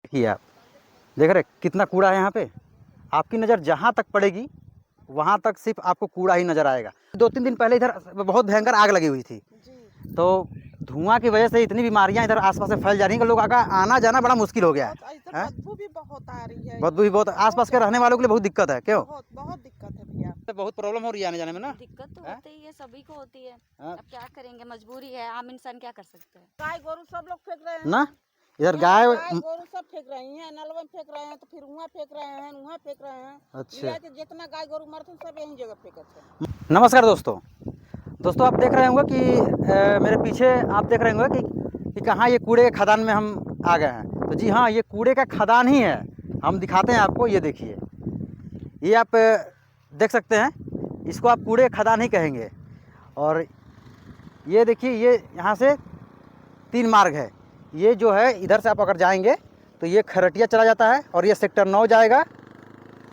देखिए आप देख रहे कितना कूड़ा है यहाँ पे। आपकी नज़र जहाँ तक पड़ेगी वहाँ तक सिर्फ आपको कूड़ा ही नज़र आएगा। 2-3 दिन पहले इधर बहुत भयंकर आग लगी हुई थी, तो धुआं की वजह से इतनी बीमारियाँ इधर आसपास से फैल जा रही हैं कि लोग का आना जाना बड़ा मुश्किल हो गया है। बदबू भी बहुत आ रही है। बदबू भी बहुत, आसपास के रहने वालों के लिए बहुत दिक्कत है। क्यों? बहुत दिक्कत है भैया। बहुत प्रॉब्लम हो रही है आने जाने में ना। दिक्कत तो होती ही है, सभी को होती है। हाँ। अब क्या करेंगे, मजबूरी है, आम इंसान क्या कर सकते हैं। गाय गोरू सब लोग फेंक रहे हैं ना इधर गाय गाय गोरू सब फेंक रही हैं, नलवा में फेंक रहे हैं, तो फिर वहाँ फेंक रहे हैं, वहाँ फेंक रहे हैं। अच्छा, जितना गाय गोरू मरते सब यही जगह फेंकते हैं। नमस्कार दोस्तों आप देख रहे होंगे कि मेरे पीछे आप देख रहे होंगे कि कहाँ ये कूड़े के खदान में हम आ गए हैं। तो जी हाँ, ये कूड़े का खदान ही है। हम दिखाते हैं आपको। ये देखिए, ये आप देख सकते हैं, इसको आप कूड़े का खदान ही कहेंगे। और ये देखिए, ये यहाँ से 3 मार्ग है। ये जो है इधर से आप अगर जाएंगे तो ये खरटिया चला जाता है, और ये सेक्टर 9 जाएगा,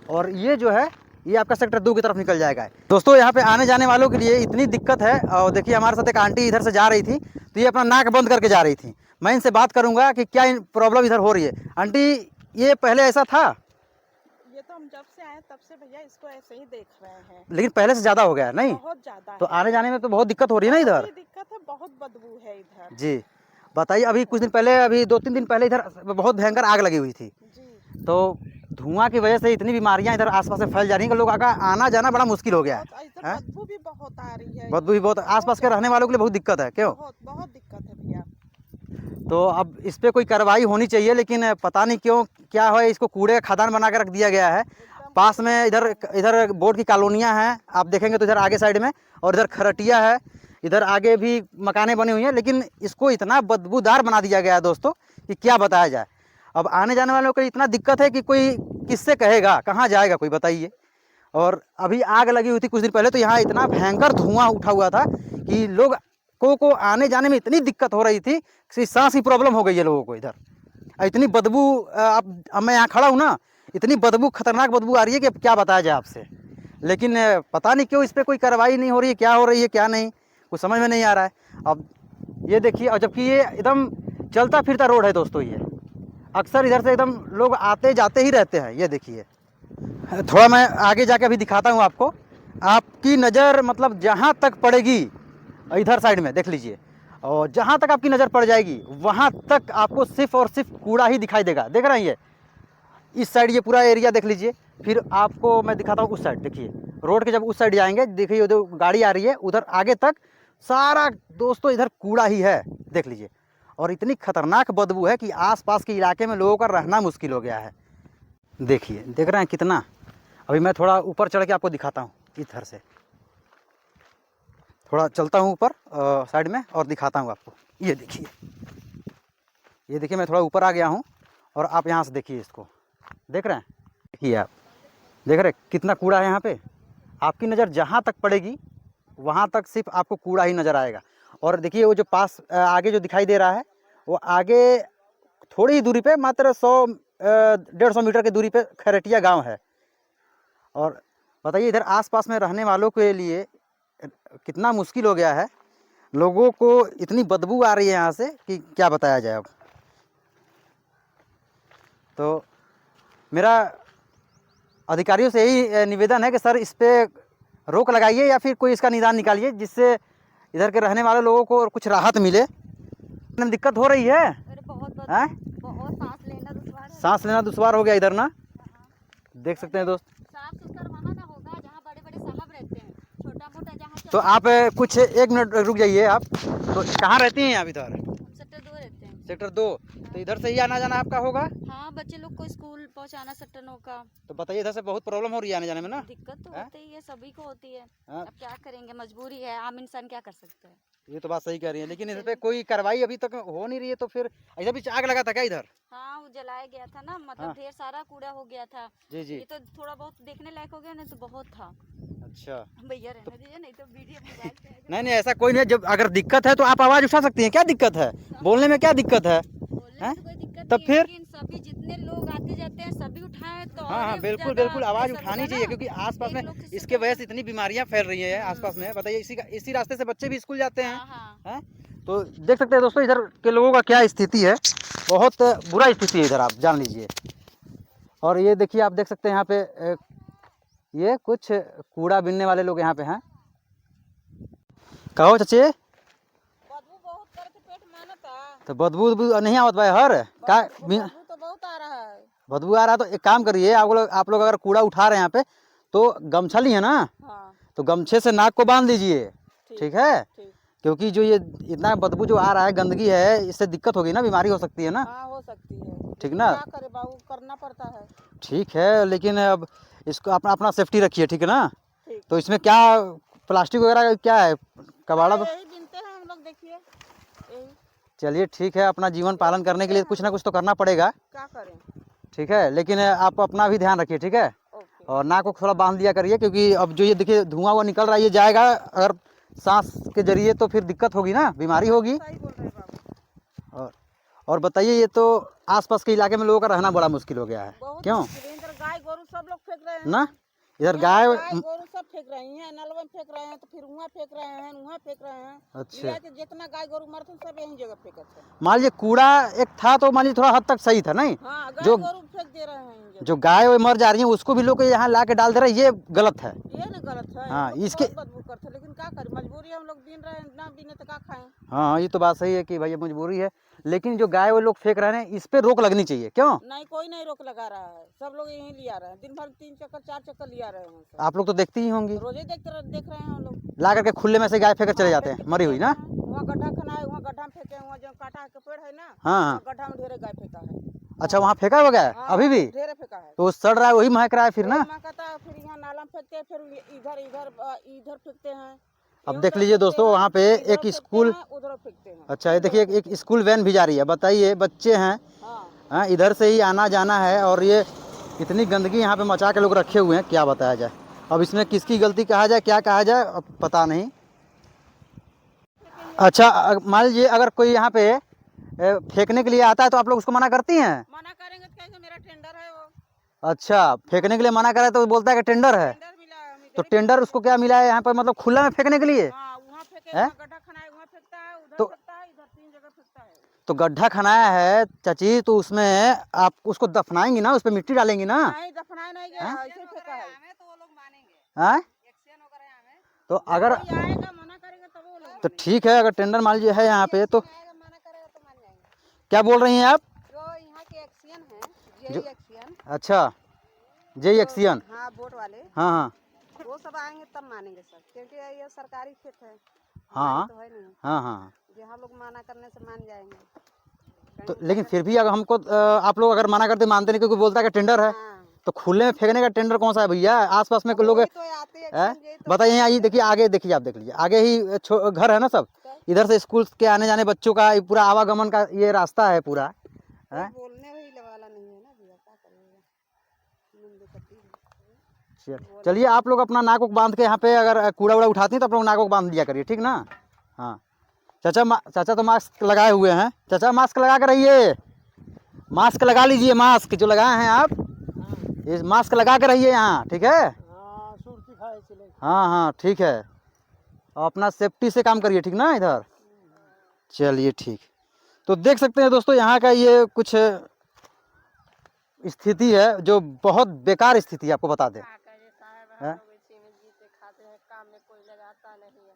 और ये जो है ये आपका सेक्टर 2 की तरफ निकल जाएगा। दोस्तों यहाँ पे आने जाने वालों के लिए इतनी दिक्कत है। और देखिए, हमारे साथ एक आंटी इधर से जा रही थी, तो ये अपना नाक बंद करके जा रही थी। मैं इनसे बात करूँगा कि क्या प्रॉब्लम इधर हो रही है। आंटी, ये पहले ऐसा था? ये तो हम जब से आए तब से भैया इसको ऐसे ही देख रहे हैं, लेकिन पहले से ज़्यादा हो गया नहीं? बहुत ज्यादा। तो आने जाने में तो बहुत दिक्कत हो रही है ना इधर? दिक्कत है, बहुत बदबू है इधर। जी बताइए, अभी कुछ दिन पहले, अभी 2-3 दिन पहले इधर बहुत भयंकर आग लगी हुई थी, तो धुआं की वजह से इतनी बीमारियां इधर आसपास से फैल जा रही हैं कि लोग का आना जाना बड़ा मुश्किल हो गया है। बदबू भी बहुत आ रही है। बदबू भी बहुत, आसपास के रहने वालों के लिए बहुत दिक्कत है। क्यों? बहुत दिक्कत है भैया। तो अब इस पर कोई कार्रवाई होनी चाहिए, लेकिन पता नहीं क्यों क्या है, इसको कूड़े का खदान बना के रख दिया गया है। पास में इधर बोर्ड की कॉलोनियाँ हैं, आप देखेंगे तो इधर आगे साइड में, और इधर खरटिया है, इधर आगे भी मकानें बनी हुई हैं, लेकिन इसको इतना बदबूदार बना दिया गया है दोस्तों कि क्या बताया जाए। अब आने जाने वालों को इतना दिक्कत है कि कोई किससे कहेगा, कहाँ जाएगा कोई, बताइए। और अभी आग लगी हुई थी कुछ दिन पहले, तो यहाँ इतना भयंकर धुआं उठा हुआ था कि लोग को आने जाने में इतनी दिक्कत हो रही थी कि सांस की प्रॉब्लम हो गई है लोगों को इधर। इतनी बदबू, अब मैं यहाँ खड़ा हूँ ना, इतनी बदबू, खतरनाक बदबू आ रही है कि अब क्या बताया जाए आपसे। लेकिन पता नहीं क्यों इस पर कोई कार्रवाई नहीं हो रही है, क्या हो रही है क्या नहीं, कुछ समझ में नहीं आ रहा है। अब ये देखिए, और जबकि ये एकदम चलता फिरता रोड है दोस्तों, ये अक्सर इधर से एकदम लोग आते जाते ही रहते हैं। ये देखिए, थोड़ा मैं आगे जाके अभी दिखाता हूँ आपको। आपकी नज़र मतलब जहाँ तक पड़ेगी, इधर साइड में देख लीजिए, और जहाँ तक आपकी नज़र पड़ जाएगी वहाँ तक आपको सिर्फ और सिर्फ कूड़ा ही दिखाई देगा। देख रहे हैं ये इस साइड, ये पूरा एरिया देख लीजिए। फिर आपको मैं दिखाता हूँ उस साइड। देखिए, रोड के जब उस साइड जाएंगे, देखिए उधर गाड़ी आ रही है, उधर आगे तक सारा दोस्तों इधर कूड़ा ही है, देख लीजिए। और इतनी खतरनाक बदबू है कि आसपास के इलाके में लोगों का रहना मुश्किल हो गया है। देखिए, देख रहे हैं कितना। अभी मैं थोड़ा ऊपर चढ़ के आपको दिखाता हूँ, इधर से थोड़ा चलता हूँ ऊपर साइड में और दिखाता हूँ आपको। ये देखिए, ये देखिए, मैं थोड़ा ऊपर आ गया हूँ, और आप यहाँ से देखिए इसको, देख रहे हैं। देखिए आप देख रहे कितना कूड़ा है यहाँ पे। आपकी नज़र जहाँ तक पड़ेगी वहाँ तक सिर्फ आपको कूड़ा ही नज़र आएगा। और देखिए, वो जो पास आगे जो दिखाई दे रहा है, वो आगे थोड़ी ही दूरी पे, मात्र 100-150 मीटर की दूरी पे खरटिया गांव है। और बताइए, इधर आसपास में रहने वालों के लिए कितना मुश्किल हो गया है। लोगों को इतनी बदबू आ रही है यहाँ से कि क्या बताया जाए। अब तो मेरा अधिकारियों से यही निवेदन है कि सर, इस पर रोक लगाइए या फिर कोई इसका निदान निकालिए, जिससे इधर के रहने वाले लोगों को कुछ राहत मिले। दिक्कत हो रही है, बहुत सांस लेना दुश्वार हो गया इधर ना। देख सकते हैं दोस्त। साफ सुथरा वहाँ ना होगा जहाँ बड़े बड़े साहब रहते हैं, छोटा मोटा जहाँ। तो आप कुछ 1 मिनट रुक जाइए। आप तो कहाँ रहती हैं आप? इधर सेक्टर 2 रहते हैं। सेक्टर 2, तो इधर से ही आना जाना आपका होगा? हाँ, बच्चे लोग को स्कूल पहुँचाना सेक्टर 9 का। तो बताइए, इधर से बहुत प्रॉब्लम हो रही है आने जाने में ना। दिक्कत तो होती ही है, सभी को होती है। हाँ। अब क्या करेंगे, मजबूरी है, आम इंसान क्या कर सकते हैं। ये तो बात सही कह रही है, लेकिन इस पे कोई कार्रवाई अभी तक हो नहीं रही है। तो फिर इधर भी आग लगा था क्या इधर? हाँ, वो जलाया गया था ना, मतलब हाँ। ढेर सारा कूड़ा हो गया था। जी जी। ये तो थोड़ा बहुत देखने लायक हो गया, नहीं तो बहुत था। अच्छा भैया रहने दीजिए, नहीं तो वीडियो मोबाइल पे आएगा। नहीं ऐसा कोई नहीं है। जब अगर दिक्कत है तो आप आवाज़ उठा सकती हैं। क्या दिक्कत है? बोलने में क्या दिक्कत है? बोलने में तो कोई दिक्कत तब नहीं है, फिर लेकिन सभी जितने लोग आते जाते हैं सभी उठाएं तो। हाँ हाँ, बिल्कुल बिल्कुल, आवाज़ उठानी चाहिए, क्योंकि आसपास में इसके वजह से इतनी बीमारियां फैल रही हैं आसपास में। बताइए, इसी रास्ते से बच्चे भी स्कूल जाते हैं। हाँ हाँ। हैं? तो देख सकते हैं दोस्तों, इधर के लोगों का क्या स्थिति है। बहुत बुरा स्थिति है इधर, आप जान लीजिए। और ये देखिए, आप देख सकते हैं यहाँ पे ये कुछ कूड़ा बीनने वाले लोग यहाँ पे हैं। कहो चाची, बदबू बहुत करके पेट माना था। तो बदबू उदबू नहीं आवत भाई हर का बदबू तो बहुत आ रहा है। बदबू आ रहा है, तो एक काम करिए, आप लोग अगर कूड़ा उठा रहे हैं यहाँ पे, तो गमछा लिए ना, हाँ तो गमछे से नाक को बांध दीजिए, ठीक है? ठीक। क्योंकि जो ये इतना बदबू जो आ रहा है, गंदगी है, इससे दिक्कत होगी ना, बीमारी हो सकती है ना, हाँ हो सकती है, ठीक ना? क्या करे बाबू, करना पड़ता है। ठीक है, लेकिन अब इसको अपना अपना सेफ्टी रखिए, ठीक है ना? ठीक। तो इसमें क्या प्लास्टिक वगैरह क्या है, कबाड़ा? यही बिनते हैं हम लोग, देखिए यही। चलिए ठीक है, अपना जीवन पालन करने के लिए कुछ ना कुछ तो करना पड़ेगा, क्या करें। ठीक है? लेकिन आप अपना भी ध्यान रखिए, ठीक है? ओके। और नाक को थोड़ा बांध दिया करिए, क्योंकि अब जो ये देखिए धुआं हुआ निकल रहा है, ये जाएगा अगर सांस के जरिए, तो फिर दिक्कत होगी ना, बीमारी होगी। सही बोल रहे हैं बाबू। और बताइए, ये तो आसपास के इलाके में लोगों का रहना बड़ा मुश्किल हो गया है, बहुत क्यों मुश्किल है। इधर गाय गोरू सब लोग फेंक रहे हैं ना? इधर यहाँ गाय गोरू सब फेंक रहे हैं, नलवा में फेंक रहे हैं, तो फिर वहाँ फेंक रहे हैं, वहाँ फेंक रहे हैं। अच्छा। लिया के जितना गाय गोरू मरते हैं, सब यही जगह फेंकते हैं। मान लीजिए कूड़ा एक था, तो मान लीजिए थोड़ा हद तक सही था, नहीं? हाँ, गाय जो गोरू फेंक दे रहे हैं इन जगह। जो गाय वो मर जा रही है, उसको भी लोग यहाँ ला के डाल दे रहे हैं, ये गलत है। ये ना गलत है। हाँ, हम लोग इसके- बहुत बदबू करते हैं, लेकिन क्या करें, मजबूरी है, हम लोग बीन रहे हैं, ना बीने तो क्या खाएं। हाँ, ये तो बात सही है कि भाई ये मजबूरी है, लेकिन जो गाय वो लोग फेंक रहे हैं, इस पे रोक लगनी चाहिए, क्यों? नहीं, कोई नहीं रोक लगा रहा है, सब लोग यहीं लिया रहे हैं, दिन भर 3 चक्कर 4 चक्कर लिया रहे हैं सब। आप लोग तो देखती ही होंगी, रोजे देख रहे हैं हम लोग। ला करके खुले में से गाय फेंक कर चले जाते हैं, मरी हुई ना? वहाँ गड्ढा खनाए, वहाँ गड्ढा में फेंके, वहाँ जो काटा के पेड़ है ना, हाँ हाँ। वहाँ गड्ढा में ढेरे गाय फेंका है। अच्छा, वहाँ फेंका हुआ है हाँ, अभी भी? ढेरे फेंका है। तो वो सड़ रहा है, वही महक रहा है फिर ना? फिर यहाँ नाला में फेंकते हैं, फिर इधर इधर इधर फेंकते हैं। अब देख लीजिए दोस्तों, वहाँ पे एक स्कूल, उधर फेंकते हैं। अच्छा ये देखिए एक स्कूल वैन भी जा रही है, बताइए, बच्चे हैं, हाँ, हाँ, इधर से ही आना जाना है, और ये इतनी गंदगी यहाँ पे मचा के लोग रखे हुए हैं, क्या बताया जाए? अब इसमें किसकी गलती कहा जाए, क्या कहा जाए, अब पता नहीं। अच्छा, मान लीजिए अगर कोई यहाँ पे फेंकने के लिए आता है, तो आप लोग उसको मना करती हैं? मना करेंगे तो कहेंगे मेरा टेंडर है वो। अच्छा, फेंकने के लिए मना करे तो बोलता है कि टेंडर है, टेंडर मिला है हमें, तो टेंडर उसको क्या मिला है यहाँ पर, मतलब खुला में फेंकने के लिए? हाँ, वहाँ फेंके, हैं? वहाँ गड्ढा खनाए, वहाँ फेंकता है, उधर तो- फेंकता है, इधर 3 जगह फेंकता है। तो गड्ढा खनाया है चाची, तो उसमें आप उसको दफनाएंगी ना, उस पर मिट्टी डालेंगी ना? नहीं, दफनाए नहीं गया, ऐसे ही फेंका है। तो वो लोग मानेंगे, हाँ, एक्शन वगैरह हमें। तो अगर कोई आएगा मना करेगा तब वो लोग तो ठीक है, अगर टेंडर मान लीजिए है यहाँ पे, तो आएगा मना करेगा तो मान जाएंगे। क्या बोल रही हैं आप? जो यहाँ के एक्शन है, जो- जेई एक्शन, अच्छा, जय एक्सियन, हाँ वोट वाले, हाँ हाँ वो सब आएंगे तब मानेंगे सब, क्योंकि ये सरकारी खेत है, हाँ हमारी तो है नहीं। हाँ हाँ। यहाँ लोग मना करने से मान जाएंगे। तो लेकिन फिर भी अगर हमको आप लोग अगर मना करते, मानते नहीं, क्योंकि बोलता है कि टेंडर है, हाँ, तो खुले में फेंकने का टेंडर कौन सा है भैया? आसपास में लोग वही तो आते हैं हैं? action, यही तो बताइए, यहाँ ये देखिए, आगे देखिए, आप देख लीजिए, आगे ही घर है ना सब, इधर से स्कूल के आने जाने बच्चों का ये पूरा आवागमन का ये रास्ता है पूरा, है? बोलने ही वाला नहीं है ना भैया, क्या करेगा। चलिए, आप लोग अपना नाक बांध के यहाँ पे अगर कूड़ा वूड़ा उठाती हैं, तो आप लोग नाक बांध दिया करिए, ठीक ना? हाँ, चाचा तो मास्क लगाए हुए हैं, चाचा मास्क लगा कर रहिए, मास्क लगा लीजिए, मास्क जो लगाए हैं आप, ये मास्क लगा कर रहिए यहाँ, ठीक है? हाँ हाँ, ठीक है, और अपना सेफ्टी से काम करिए, ठीक ना इधर? चलिए ठीक। तो देख सकते हैं दोस्तों, यहाँ का ये कुछ स्थिति है जो बहुत बेकार स्थिति है, आपको बता दें। हैं? काम में कोई लगाता नहीं है,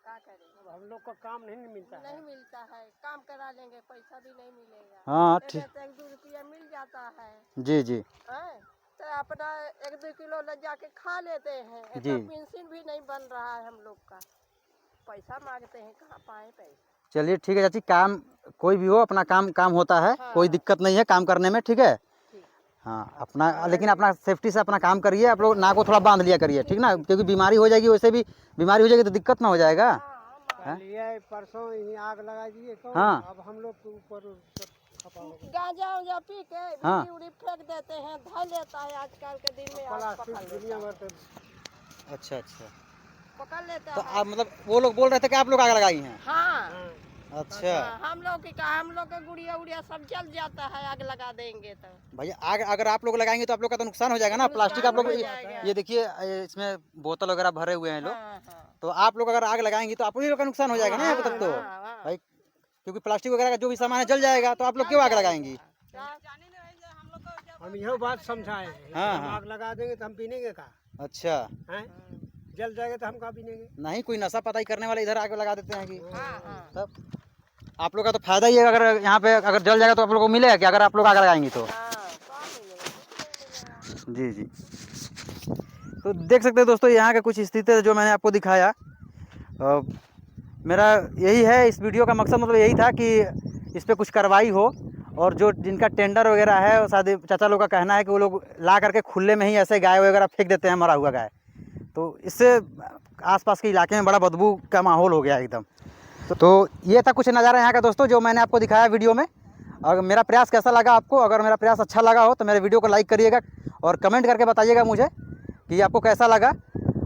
क्या करें। हम लोग का काम नहीं मिलता है, काम करा लेंगे, पैसा भी नहीं मिलेगा। हाँ ठीक, 1-2 रुपया मिल जाता है, जी जी हैं? तो अपना 1-2 किलो ले जाके खा लेते हैं। जी। इतना पेंशन भी नहीं बन रहा है हम लोग का, पैसा मांगते हैं, कहाँ पाए पैसा। चलिए ठीक है चाची, काम कोई भी हो, अपना काम होता है, हाँ। कोई दिक्कत नहीं है काम करने में, ठीक है? ठीक। हाँ, अपना लेकिन अपना सेफ्टी से अपना काम करिए, आप लोग नाक को थोड़ा बांध लिया करिए, ठीक ना? क्योंकि बीमारी हो जाएगी, वैसे भी बीमारी हो जाएगी तो दिक्कत ना हो जाएगा। हैं? परसों यही आग लगा दिए, हाँ। अब हम लोग के ऊपर गांजा उंजा पी के हाँ। बीड़ी उड़ी फेंक देते हैं, धर लेता है आजकल के दिन में, आग पकड़ लेता है। अच्छा अच्छा, पकड़ लेता तो है। आप मतलब वो लोग बोल रहे थे कि आप लोग आग लगाई हैं? हाँ, अच्छा हम लोग की हम लोग के गुड़िया उड़िया सब जल जाता है, आग लगा देंगे तो। भैया, आग अगर आप लोग लगाएंगे तो आप लोग का तो नुकसान हो जाएगा ना, प्लास्टिक आप लोग हो जाएगा। ये देखिए, इसमें बोतल वगैरह भरे हुए हैं लोग, हाँ, हाँ। तो आप लोग अगर आग लगाएंगे तो आप ही लोग का नुकसान हो जाएगा ना यहाँ पे तब तो। हाँ, हाँ। भाई क्योंकि प्लास्टिक वगैरह का जो भी सामान है जल जाएगा, तो आप लोग क्यों आग लगाएंगी? हम यह बात समझाए हैं, हाँ, हम हाँ। आग लगा देंगे तो हम पीनेंगे का? अच्छा, हैं? जल जाएगा तो हम कहाँ पीनेंगे? नहीं कोई नशा पताई करने वाले इधर आग लगा देते हैं कि हाँ। तब आप लोग का तो फायदा ही है, अगर यहाँ पे अगर जल जाएगा तो आप लोग को मिलेगा कि अगर आप लोग आग लगाएंगी तो? काम मिलेगा। जी जी। तो देख सकते हैं दोस्तों यहाँ का कुछ स्थिति है जो मैंने आपको दिखाया। मेरा यही है इस वीडियो का मकसद, मतलब यही था कि इस पर कुछ कार्रवाई हो, और जो जिनका टेंडर वगैरह है, शायद चाचा लोग का कहना है कि वो लोग ला करके खुले में ही ऐसे गाय वगैरह फेंक देते हैं, मरा हुआ गाय, तो इससे आसपास के इलाके में बड़ा बदबू का माहौल हो गया एकदम। तो ये था कुछ नज़ारा यहाँ का दोस्तों जो मैंने आपको दिखाया वीडियो में। अगर मेरा प्रयास कैसा लगा आपको, अगर मेरा प्रयास अच्छा लगा हो तो मेरे वीडियो को लाइक करिएगा और कमेंट करके बताइएगा मुझे कि आपको कैसा लगा।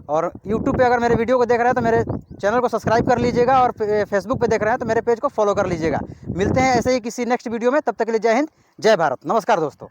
और यूट्यूब पे अगर मेरे वीडियो को देख रहे हैं तो मेरे चैनल को सब्सक्राइब कर लीजिएगा, और फेसबुक पे देख रहे हैं तो मेरे पेज को फॉलो कर लीजिएगा। मिलते हैं ऐसे ही किसी नेक्स्ट वीडियो में, तब तक के लिए जय हिंद, जय भारत, नमस्कार दोस्तों।